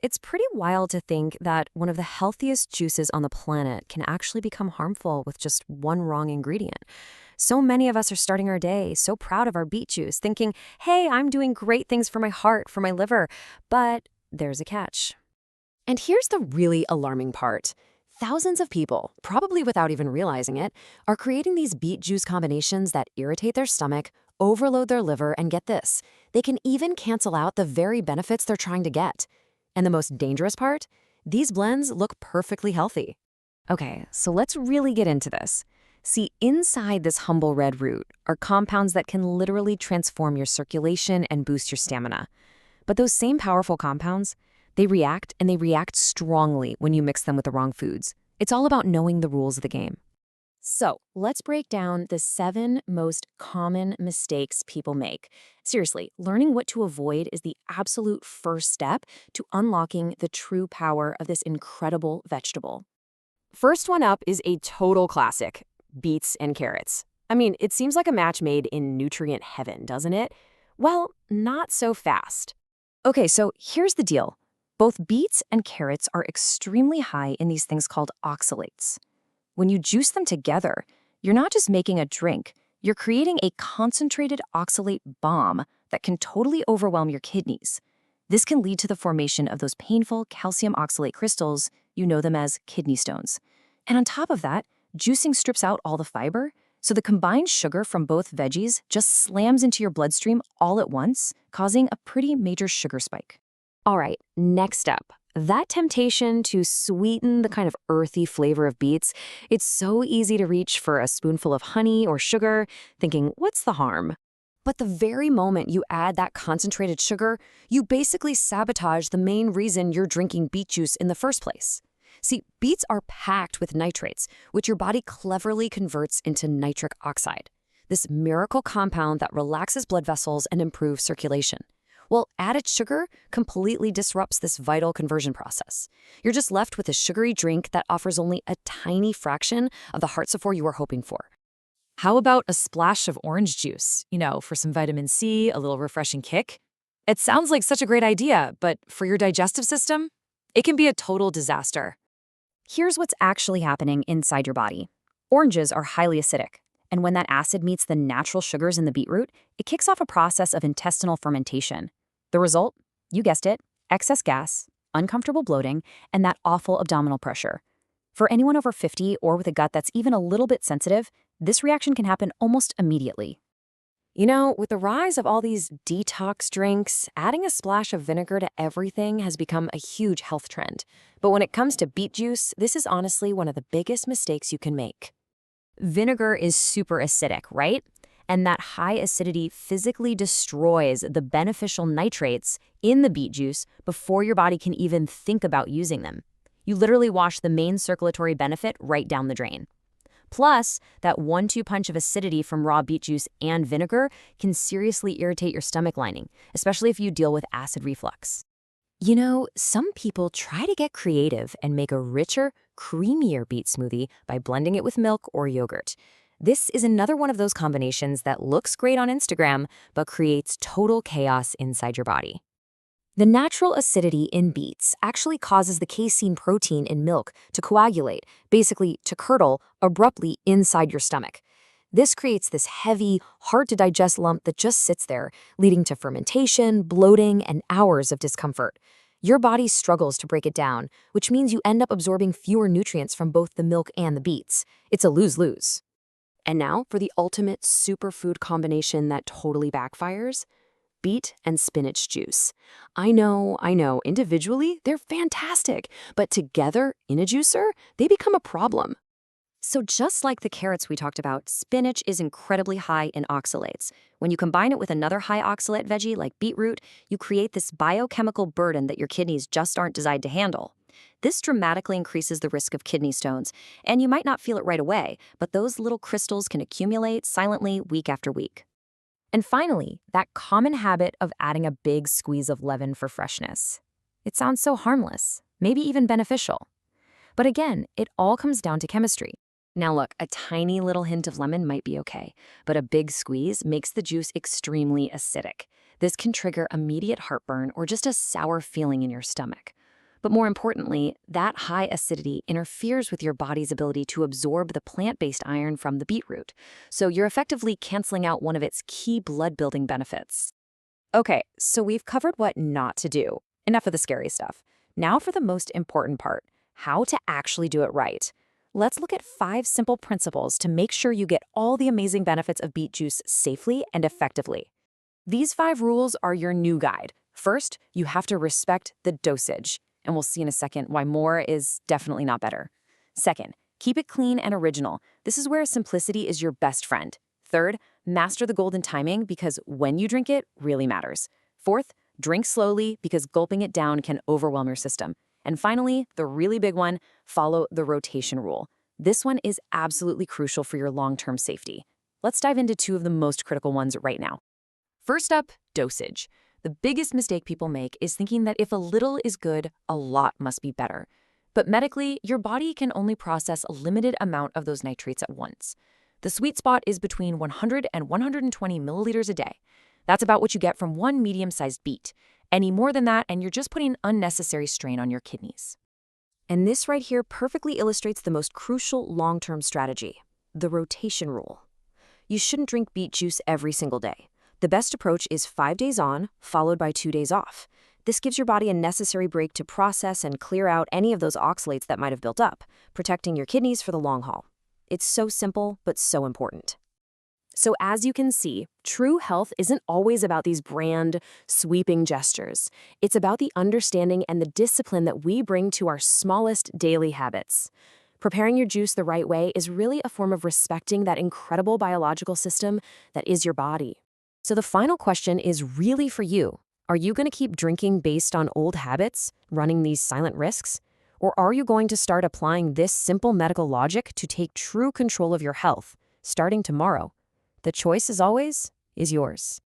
It's pretty wild to think that one of the healthiest juices on the planet can actually become harmful with just one wrong ingredient. So many of us are starting our day so proud of our beet juice, thinking, hey, I'm doing great things for my heart, for my liver. But there's a catch. And here's the really alarming part. Thousands of people, probably without even realizing it, are creating these beet juice combinations that irritate their stomach, overload their liver, and get this, they can even cancel out the very benefits they're trying to get. And the most dangerous part? These blends look perfectly healthy. Okay, so let's really get into this. See, inside this humble red root are compounds that can literally transform your circulation and boost your stamina. But those same powerful compounds, they react, and they react strongly when you mix them with the wrong foods. It's all about knowing the rules of the game. So, let's break down the 7 most common mistakes people make. Seriously, learning what to avoid is the absolute first step to unlocking the true power of this incredible vegetable. First one up is a total classic, beets and carrots. I mean, it seems like a match made in nutrient heaven, doesn't it? Well, not so fast. Okay, so here's the deal. Both beets and carrots are extremely high in these things called oxalates. When you juice them together, you're not just making a drink, you're creating a concentrated oxalate bomb that can totally overwhelm your kidneys. This can lead to the formation of those painful calcium oxalate crystals, you know them as kidney stones. And on top of that, juicing strips out all the fiber, so the combined sugar from both veggies just slams into your bloodstream all at once, causing a pretty major sugar spike. All right, next up, that temptation to sweeten the kind of earthy flavor of beets, it's so easy to reach for a spoonful of honey or sugar, thinking, what's the harm? But the very moment you add that concentrated sugar, you basically sabotage the main reason you're drinking beet juice in the first place. See, beets are packed with nitrates, which your body cleverly converts into nitric oxide, this miracle compound that relaxes blood vessels and improves circulation. Well, added sugar completely disrupts this vital conversion process. You're just left with a sugary drink that offers only a tiny fraction of the heart support you were hoping for. How about a splash of orange juice, for some vitamin C, a little refreshing kick? It sounds like such a great idea, but for your digestive system, it can be a total disaster. Here's what's actually happening inside your body. Oranges are highly acidic, and when that acid meets the natural sugars in the beetroot, it kicks off a process of intestinal fermentation. The result? You guessed it, excess gas, uncomfortable bloating, and that awful abdominal pressure. For anyone over 50 or with a gut that's even a little bit sensitive, this reaction can happen almost immediately. With the rise of all these detox drinks, adding a splash of vinegar to everything has become a huge health trend. But when it comes to beet juice, this is honestly one of the biggest mistakes you can make. Vinegar is super acidic, right? And that high acidity physically destroys the beneficial nitrates in the beet juice before your body can even think about using them. You literally wash the main circulatory benefit right down the drain. Plus, that 1-2 punch of acidity from raw beet juice and vinegar can seriously irritate your stomach lining, especially if you deal with acid reflux. Some people try to get creative and make a richer, creamier beet smoothie by blending it with milk or yogurt. This is another one of those combinations that looks great on Instagram, but creates total chaos inside your body. The natural acidity in beets actually causes the casein protein in milk to coagulate, basically to curdle, abruptly inside your stomach. This creates this heavy, hard-to-digest lump that just sits there, leading to fermentation, bloating, and hours of discomfort. Your body struggles to break it down, which means you end up absorbing fewer nutrients from both the milk and the beets. It's a lose-lose. And now for the ultimate superfood combination that totally backfires: beet and spinach juice. I know, individually, they're fantastic, but together, in a juicer, they become a problem. So just like the carrots we talked about, spinach is incredibly high in oxalates. When you combine it with another high oxalate veggie like beetroot, you create this biochemical burden that your kidneys just aren't designed to handle. This dramatically increases the risk of kidney stones, and you might not feel it right away, but those little crystals can accumulate silently week after week. And finally, that common habit of adding a big squeeze of lemon for freshness. It sounds so harmless, maybe even beneficial. But again, it all comes down to chemistry. Now look, a tiny little hint of lemon might be okay, but a big squeeze makes the juice extremely acidic. This can trigger immediate heartburn or just a sour feeling in your stomach. But more importantly, that high acidity interferes with your body's ability to absorb the plant-based iron from the beetroot, so you're effectively canceling out one of its key blood-building benefits. Okay, so we've covered what not to do. Enough of the scary stuff. Now for the most important part, how to actually do it right. Let's look at 5 simple principles to make sure you get all the amazing benefits of beet juice safely and effectively. These 5 rules are your new guide. First, you have to respect the dosage, and we'll see in a second why more is definitely not better. Second, keep it clean and original. This is where simplicity is your best friend. Third, master the golden timing because when you drink it really matters. Fourth, drink slowly because gulping it down can overwhelm your system. And finally, the really big one, follow the rotation rule. This one is absolutely crucial for your long-term safety. Let's dive into 2 of the most critical ones right now. First up, dosage. The biggest mistake people make is thinking that if a little is good, a lot must be better. But medically, your body can only process a limited amount of those nitrates at once. The sweet spot is between 100 and 120 milliliters a day. That's about what you get from one medium-sized beet. Any more than that, and you're just putting unnecessary strain on your kidneys. And this right here perfectly illustrates the most crucial long-term strategy, the rotation rule. You shouldn't drink beet juice every single day. The best approach is 5 days on, followed by 2 days off. This gives your body a necessary break to process and clear out any of those oxalates that might have built up, protecting your kidneys for the long haul. It's so simple, but so important. So as you can see, true health isn't always about these grand, sweeping gestures. It's about the understanding and the discipline that we bring to our smallest daily habits. Preparing your juice the right way is really a form of respecting that incredible biological system that is your body. So the final question is really for you. Are you going to keep drinking based on old habits, running these silent risks? Or are you going to start applying this simple medical logic to take true control of your health, starting tomorrow? The choice, as always, is yours.